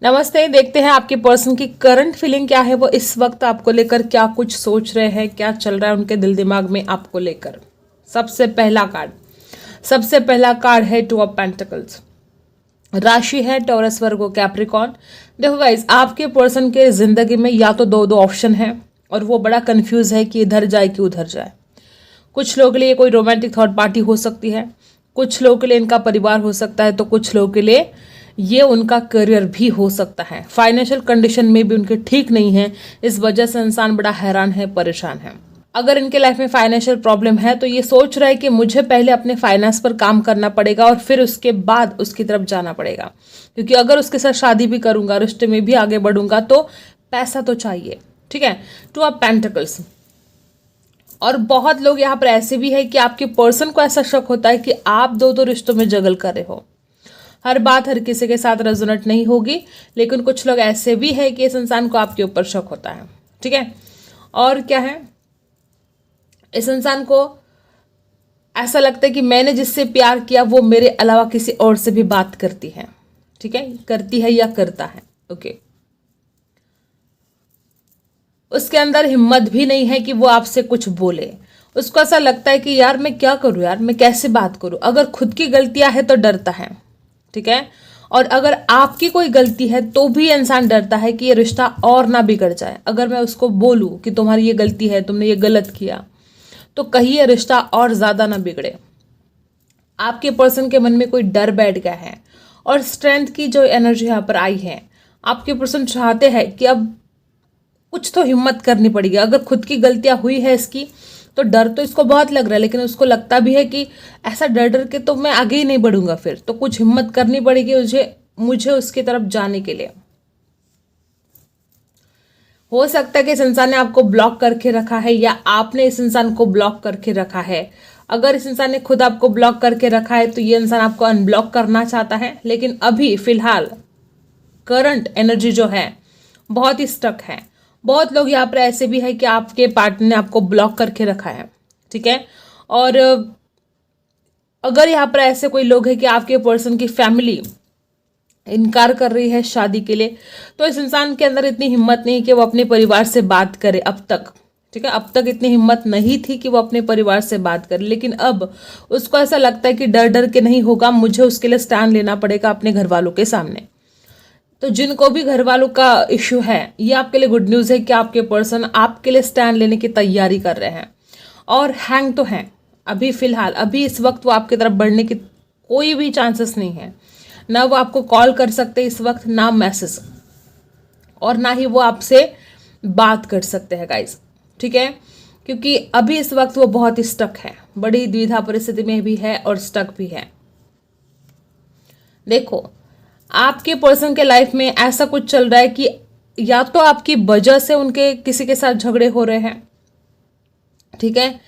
नमस्ते। देखते हैं आपके पर्सन की करंट फीलिंग क्या है, वो इस वक्त आपको लेकर क्या कुछ सोच रहे हैं, क्या चल रहा है उनके दिल दिमाग में आपको लेकर। सबसे पहला कार्ड है टू ऑफ पेंटिकल्स। राशि है टॉरस, वर्गो, कैप्रिकॉर्न। देखो गाइस, आपके पर्सन के जिंदगी में या तो दो ऑप्शन है और वो बड़ा कंफ्यूज है कि इधर जाए कि उधर जाए। कुछ लोगों के लिए कोई रोमांटिक थर्ड पार्टी हो सकती है, कुछ लोगों के लिए इनका परिवार हो सकता है, तो कुछ लोगों के लिए ये उनका करियर भी हो सकता है। फाइनेंशियल कंडीशन में भी उनके ठीक नहीं है, इस वजह से इंसान बड़ा हैरान है, परेशान है। अगर इनके लाइफ में फाइनेंशियल प्रॉब्लम है तो ये सोच रहा है कि मुझे पहले अपने फाइनेंस पर काम करना पड़ेगा और फिर उसके बाद उसकी तरफ जाना पड़ेगा, क्योंकि अगर उसके साथ शादी भी करूंगा, रिश्ते में भी आगे बढ़ूंगा तो पैसा तो चाहिए। ठीक है, टू ऑफ पेंटिकल्स। और बहुत लोग यहाँ पर ऐसे भी है कि आपके पर्सन को ऐसा शक होता है कि आप दो रिश्तों में जगल कर रहे हो। हर बात हर किसी के साथ रेजोनेट नहीं होगी, लेकिन कुछ लोग ऐसे भी है कि इस इंसान को आपके ऊपर शक होता है। ठीक है, और क्या है, इस इंसान को ऐसा लगता है कि मैंने जिससे प्यार किया वो मेरे अलावा किसी और से भी बात करती है। ठीक है, करती है या करता है। ओके, उसके अंदर हिम्मत भी नहीं है कि वो आपसे कुछ बोले। उसको ऐसा लगता है कि यार मैं क्या करूं, यार मैं कैसे बात करूं। अगर खुद की गलतियां है तो डरता है। ठीक है, और अगर आपकी कोई गलती है तो भी इंसान डरता है कि ये रिश्ता और ना बिगड़ जाए। अगर मैं उसको बोलूं कि तुम्हारी ये गलती है, तुमने ये गलत किया, तो कहीं ये रिश्ता और ज्यादा ना बिगड़े। आपके पर्सन के मन में कोई डर बैठ गया है और स्ट्रेंथ की जो एनर्जी यहाँ पर आई है, आपके पर्सन चाहते हैं कि अब कुछ तो हिम्मत करनी पड़ेगी। अगर खुद की गलतियां हुई है इसकी, तो डर तो इसको बहुत लग रहा है, लेकिन उसको लगता भी है कि ऐसा डर डर के तो मैं आगे ही नहीं बढ़ूंगा, फिर तो कुछ हिम्मत करनी पड़ेगी मुझे उसकी तरफ जाने के लिए। हो सकता है कि इस इंसान ने आपको ब्लॉक करके रखा है या आपने इस इंसान को ब्लॉक करके रखा है। अगर इस इंसान ने खुद आपको ब्लॉक करके रखा है तो ये इंसान आपको अनब्लॉक करना चाहता है, लेकिन अभी फिलहाल करंट एनर्जी जो है बहुत ही स्टक है। बहुत लोग यहाँ पर ऐसे भी है कि आपके पार्टनर ने आपको ब्लॉक करके रखा है। ठीक है, और अगर यहाँ पर ऐसे कोई लोग हैं कि आपके पर्सन की फैमिली इनकार कर रही है शादी के लिए, तो इस इंसान के अंदर इतनी हिम्मत नहीं कि वो अपने परिवार से बात करे अब तक। ठीक है, अब तक इतनी हिम्मत नहीं थी कि वो अपने परिवार से बात करे, लेकिन अब उसको ऐसा लगता है कि डर डर के नहीं होगा, मुझे उसके लिए स्टैंड लेना पड़ेगा अपने घर वालों के सामने। तो जिनको भी घर वालों का इश्यू है, ये आपके लिए गुड न्यूज़ है कि आपके पर्सन आपके लिए स्टैंड लेने की तैयारी कर रहे हैं। और हैंग तो हैं अभी फिलहाल, अभी इस वक्त वो आपकी तरफ बढ़ने की कोई भी चांसेस नहीं है। ना वो आपको कॉल कर सकते इस वक्त, ना मैसेज, और ना ही वो आपसे बात कर सकते हैं गाइस। ठीक है, क्योंकि अभी इस वक्त वो बहुत ही स्टक है, बड़ी द्विधा परिस्थिति में भी है और स्टक भी है। देखो, आपके पर्सन के लाइफ में ऐसा कुछ चल रहा है कि या तो आपकी वजह से उनके किसी के साथ झगड़े हो रहे हैं। ठीक है,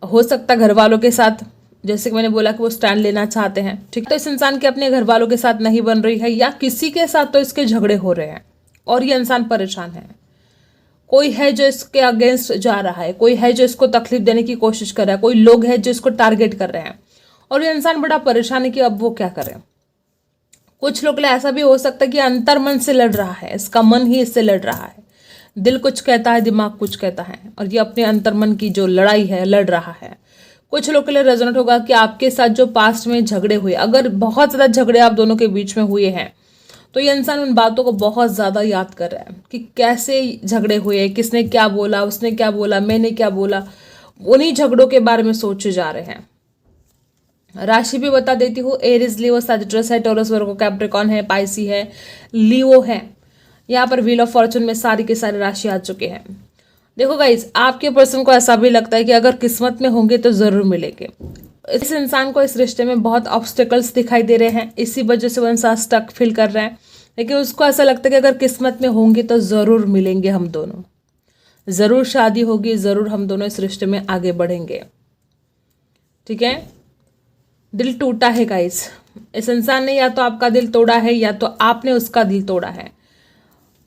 हो सकता घर वालों के साथ, जैसे कि मैंने बोला कि वो स्टैंड लेना चाहते हैं। ठीक है, तो इस इंसान के अपने घर वालों के साथ नहीं बन रही है, या किसी के साथ तो इसके झगड़े हो रहे हैं और ये इंसान परेशान है। कोई है जो इसके अगेंस्ट जा रहा है, कोई है जो इसको तकलीफ देने की कोशिश कर रहा है, कोई लोग है जो इसको टारगेट कर रहे हैं, और ये इंसान बड़ा परेशान है कि अब वो क्या करे। कुछ लोग के लिए ऐसा भी हो सकता है कि अंतर मन से लड़ रहा है, इसका मन ही इससे लड़ रहा है। दिल कुछ कहता है, दिमाग कुछ कहता है, और ये अपने अंतर मन की जो लड़ाई है लड़ रहा है। कुछ लोग के लिए रेजोनेट होगा कि आपके साथ जो पास्ट में झगड़े हुए, अगर बहुत ज़्यादा झगड़े आप दोनों के बीच में हुए हैं, तो ये इंसान उन बातों को बहुत ज़्यादा याद कर रहा है कि कैसे झगड़े हुए, किसने क्या बोला, उसने क्या बोला, मैंने क्या बोला। उन्हीं झगड़ों के बारे में सोचे जा रहे हैं। राशि भी बता देती हूँ, एरिस, लियो, सैजिटस है, टॉरस, वर्गो, कैप्रिकॉर्न है, पाइसी है, लियो है। यहाँ पर व्हील ऑफ फॉर्चून में सारी के सारे राशि आ चुके हैं। देखो गाइज, आपके पर्सन को ऐसा भी लगता है कि अगर किस्मत में होंगे तो जरूर मिलेंगे। इस इंसान को इस रिश्ते में बहुत ऑब्स्टिकल्स दिखाई दे रहे हैं, इसी वजह से वो इंसान स्टक फील कर रहा है, लेकिन उसको ऐसा लगता है कि अगर किस्मत में होंगे तो जरूर मिलेंगे हम दोनों, जरूर शादी होगी, जरूर हम दोनों इस रिश्ते में आगे बढ़ेंगे। ठीक है, दिल टूटा है गाइस, इस इंसान ने या तो आपका दिल तोड़ा है या तो आपने उसका दिल तोड़ा है।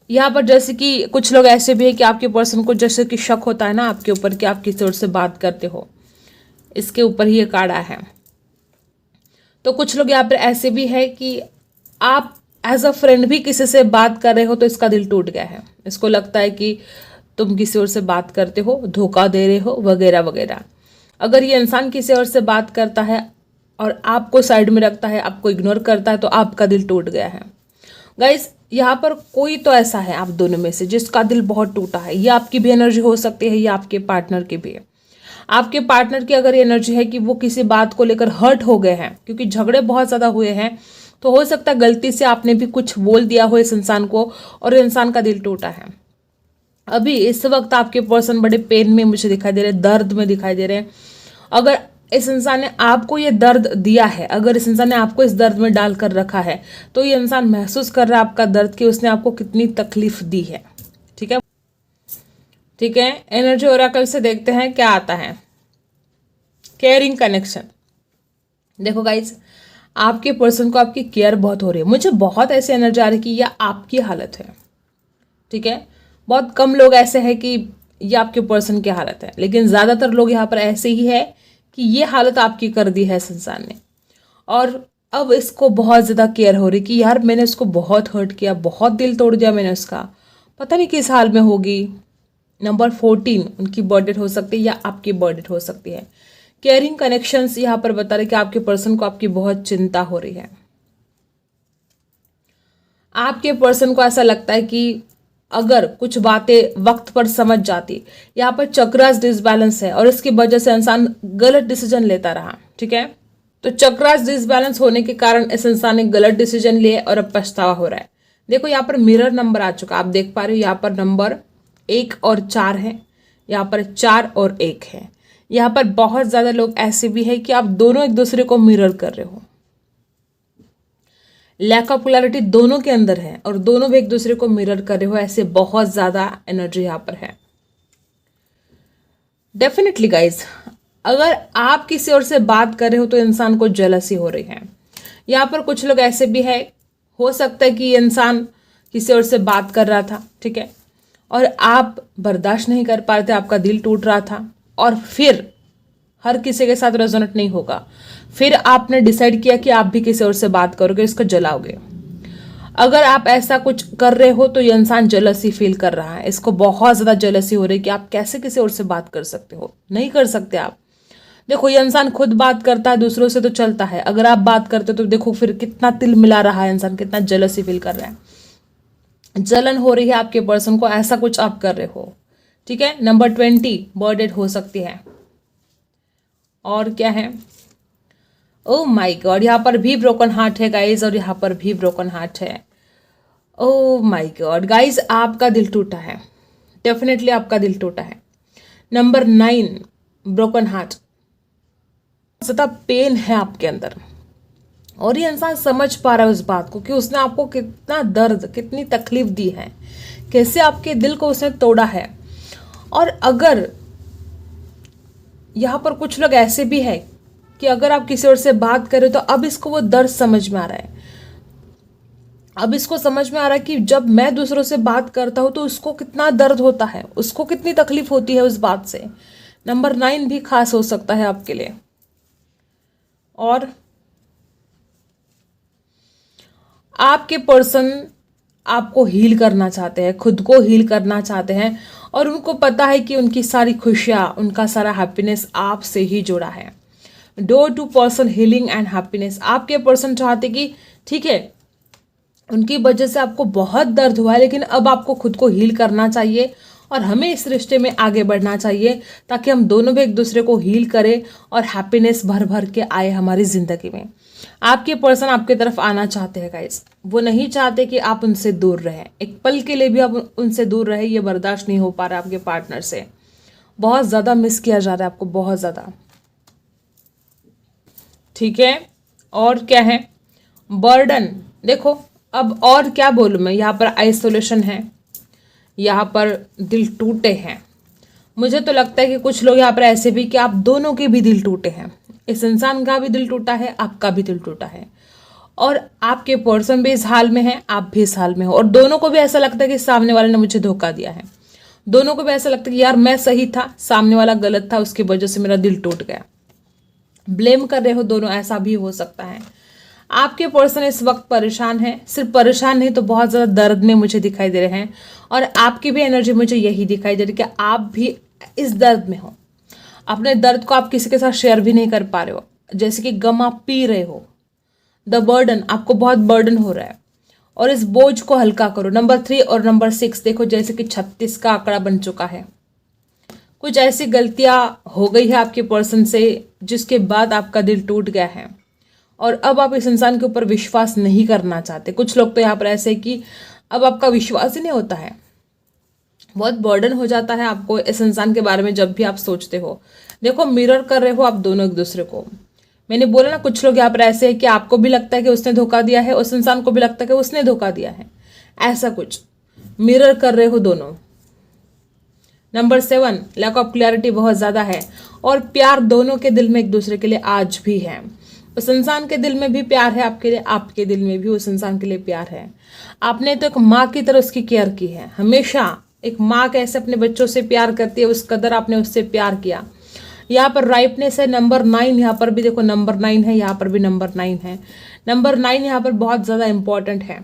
यहाँ पर जैसे कि कुछ लोग ऐसे भी है कि आपके पर्सन को जैसे कि शक होता है ना आपके ऊपर कि आप किसी और से बात करते हो, इसके ऊपर ही ये कार्ड आया है। तो कुछ लोग यहाँ पर ऐसे भी है कि आप एज अ फ्रेंड भी किसी से बात कर रहे हो तो इसका दिल टूट गया है। इसको लगता है कि तुम किसी और से बात करते हो, धोखा दे रहे हो, वगैरह वगैरह। अगर ये इंसान किसी और से बात करता है और आपको साइड में रखता है, आपको इग्नोर करता है, तो आपका दिल टूट गया है। गाइस, यहाँ पर कोई तो ऐसा है आप दोनों में से जिसका दिल बहुत टूटा है। ये आपकी भी एनर्जी हो सकती है, ये आपके पार्टनर की भी है। आपके पार्टनर की अगर एनर्जी है कि वो किसी बात को लेकर हर्ट हो गए हैं, क्योंकि झगड़े बहुत ज़्यादा हुए हैं, तो हो सकता है गलती से आपने भी कुछ बोल दिया हो इस इंसान को और इंसान का दिल टूटा है। अभी इस वक्त आपके पर्सन बड़े पेन में मुझे दिखाई दे रहे हैं, दर्द में दिखाई दे रहे हैं। अगर इस इंसान ने आपको ये दर्द दिया है, अगर इस इंसान ने आपको इस दर्द में डालकर रखा है, तो ये इंसान महसूस कर रहा है आपका दर्द कि उसने आपको कितनी तकलीफ दी है। ठीक है, ठीक है। एनर्जी ओरेकल से देखते हैं क्या आता है। Caring connection. देखो गाइज, आपके पर्सन को आपकी केयर बहुत हो रही है। मुझे बहुत ऐसी एनर्जी आ रही है कि यह आपकी हालत है। ठीक है, बहुत कम लोग ऐसे हैं कि ये आपके पर्सन की हालत है, लेकिन ज़्यादातर लोग यहाँ पर ऐसे ही है कि ये हालत आपकी कर दी है इस इंसान ने। और अब इसको बहुत ज़्यादा केयर हो रही कि यार मैंने उसको बहुत हर्ट किया, बहुत दिल तोड़ दिया मैंने उसका, पता नहीं किस हाल में होगी। नंबर 14 उनकी बर्थडेट हो सकती है या आपकी बर्थडेट हो सकती है। केयरिंग कनेक्शंस यहाँ पर बता रहे कि आपके पर्सन को आपकी बहुत चिंता हो रही है। आपके पर्सन को ऐसा लगता है कि अगर कुछ बातें वक्त पर समझ जाती, यहाँ पर चक्रास डिसबैलेंस है और इसकी वजह से इंसान गलत डिसीजन लेता रहा। ठीक है, तो चक्रास डिसबैलेंस होने के कारण इस इंसान ने गलत डिसीजन लिए और अब पछतावा हो रहा है। देखो यहाँ पर मिरर नंबर आ चुका, आप देख पा रहे हो। यहाँ पर नंबर 1 और 4 है, यहाँ पर 4 और 1 है। यहाँ पर बहुत ज्यादा लोग ऐसे भी है कि आप दोनों एक दूसरे को मिरर कर रहे हो। लैक ऑफ पोलैरिटी दोनों के अंदर है और दोनों भी एक दूसरे को मिरर कर रहे हो। ऐसे बहुत ज्यादा एनर्जी यहाँ पर है। डेफिनेटली गाइज, अगर आप किसी और से बात कर रहे हो तो इंसान को जेलसी हो रही है। यहाँ पर कुछ लोग ऐसे भी है, हो सकता है कि ये इंसान किसी और से बात कर रहा था, ठीक है, और आप बर्दाश्त नहीं कर पा रहे थे, आपका दिल टूट रहा था, और फिर हर किसी के साथ रेजोनेट नहीं होगा, फिर आपने डिसाइड किया कि आप भी किसी और से बात करोगे, इसको जलाओगे। अगर आप ऐसा कुछ कर रहे हो तो ये इंसान जेलसी फील कर रहा है, इसको बहुत ज्यादा जेलसी हो रही है कि आप कैसे किसी और से बात कर सकते हो। नहीं कर सकते आप। देखो, ये इंसान खुद बात करता है दूसरों से तो चलता है, अगर आप बात करते हो तो देखो फिर कितना तिल मिला रहा है इंसान, कितना जेलसी फील कर रहा है, जलन हो रही है आपके पर्सन को, ऐसा कुछ आप कर रहे हो। ठीक है, नंबर 20 बर्थडेट हो सकती है। और क्या है, ओह माय गॉड, यहाँ पर भी ब्रोकन हार्ट है गाइज, और यहाँ पर भी ब्रोकन हार्ट है। ओह माय गॉड गाइज, आपका दिल टूटा है, डेफिनेटली आपका दिल टूटा है। Number 9 broken heart. ज्यादा पेन है आपके अंदर और ये इंसान समझ पा रहा है उस बात को कि उसने आपको कितना दर्द, कितनी तकलीफ दी है, कैसे आपके दिल को उसने तोड़ा है। और अगर यहाँ पर कुछ लोग ऐसे भी है कि अगर आप किसी और से बात करें तो अब इसको वो दर्द समझ में आ रहा है। अब इसको समझ में आ रहा है कि जब मैं दूसरों से बात करता हूं तो उसको कितना दर्द होता है, उसको कितनी तकलीफ होती है उस बात से। नंबर 9 भी खास हो सकता है आपके लिए। और आपके पर्सन आपको हील करना चाहते हैं, खुद को हील करना चाहते हैं, और उनको पता है कि उनकी सारी खुशियां, उनका सारा हैप्पीनेस आपसे ही जुड़ा है। Door to person healing and happiness. आपके पर्सन चाहते कि ठीक है, उनकी वजह से आपको बहुत दर्द हुआ है, लेकिन अब आपको खुद को हील करना चाहिए और हमें इस रिश्ते में आगे बढ़ना चाहिए ताकि हम दोनों भी एक दूसरे को हील करें और हैप्पीनेस भर भर के आए हमारी जिंदगी में। आपके पर्सन आपकी तरफ आना चाहते हैं गाइस, वो नहीं चाहते कि आप उनसे दूर रहें, एक पल के लिए भी आप उनसे दूर रहे, ये बर्दाश्त नहीं हो पा रहा आपके पार्टनर से। बहुत ज़्यादा मिस किया जा रहा है आपको, बहुत ज़्यादा। ठीक है, और क्या है, बर्डन। देखो अब और क्या बोलूँ मैं, यहाँ पर आइसोलेशन है, यहाँ पर दिल टूटे हैं। मुझे तो लगता है कि कुछ लोग यहाँ पर ऐसे भी कि आप दोनों के भी दिल टूटे हैं, इस इंसान का भी दिल टूटा है, आपका भी दिल टूटा है, और आपके पर्सन भी इस हाल में है, आप भी इस हाल में हो, और दोनों को भी ऐसा लगता है कि सामने वाले ने मुझे धोखा दिया है। दोनों को भी ऐसा लगता है कि यार मैं सही था, सामने वाला गलत था, उसकी वजह से मेरा दिल टूट गया। ब्लेम कर रहे हो दोनों, ऐसा भी हो सकता है। आपके पर्सन इस वक्त परेशान है, सिर्फ परेशान नहीं तो बहुत ज़्यादा दर्द में मुझे दिखाई दे रहे हैं। और आपकी भी एनर्जी मुझे यही दिखाई दे रही है कि आप भी इस दर्द में हो। अपने दर्द को आप किसी के साथ शेयर भी नहीं कर पा रहे हो, जैसे कि गम आप पी रहे हो। द बर्डन, आपको बहुत बर्डन हो रहा है और इस बोझ को हल्का करो। नंबर 3 और नंबर 6 देखो, जैसे कि 36 का आंकड़ा बन चुका है। कुछ ऐसी गलतियां हो गई है आपके पर्सन से जिसके बाद आपका दिल टूट गया है और अब आप इस इंसान के ऊपर विश्वास नहीं करना चाहते। कुछ लोग तो यहाँ पर ऐसे कि अब आपका विश्वास ही नहीं होता है, बहुत बर्डन हो जाता है आपको इस इंसान के बारे में जब भी आप सोचते हो। देखो, मिरर कर रहे हो आप दोनों एक दूसरे को। मैंने बोला ना, कुछ लोग यहाँ पर ऐसे है कि आपको भी लगता है कि उसने धोखा दिया है, उस इंसान को भी लगता है कि उसने धोखा दिया है। ऐसा कुछ मिरर कर रहे हो दोनों। नंबर 7, लैक ऑफ क्लैरिटी बहुत ज़्यादा है और प्यार दोनों के दिल में एक दूसरे के लिए आज भी है। उस इंसान के दिल में भी प्यार है आपके लिए, आपके दिल में भी उस इंसान के लिए प्यार है। आपने तो एक माँ की तरह उसकी केयर की है। हमेशा एक माँ कैसे अपने बच्चों से प्यार करती है, उस कदर आपने उससे प्यार किया। यहाँ पर राइपनेस है नंबर 9, यहाँ पर भी देखो नंबर 9 है, यहाँ पर भी नंबर 9 है। नंबर 9 यहाँ पर बहुत ज़्यादा इंपॉर्टेंट है।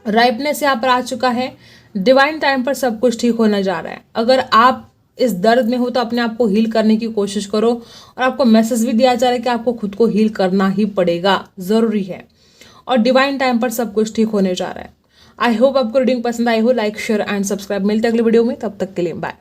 राइपनेस यहाँ पर आ चुका है। डिवाइन टाइम पर सब कुछ ठीक होने जा रहा है। अगर आप इस दर्द में हो तो अपने आप को हील करने की कोशिश करो और आपको मैसेज भी दिया जा रहा है कि आपको खुद को हील करना ही पड़ेगा, ज़रूरी है। और डिवाइन टाइम पर सब कुछ ठीक होने जा रहा है। आई होप आपको रीडिंग पसंद आई हो। Like, share and subscribe. मिलते हैं अगले वीडियो में, तब तक के लिए बाय।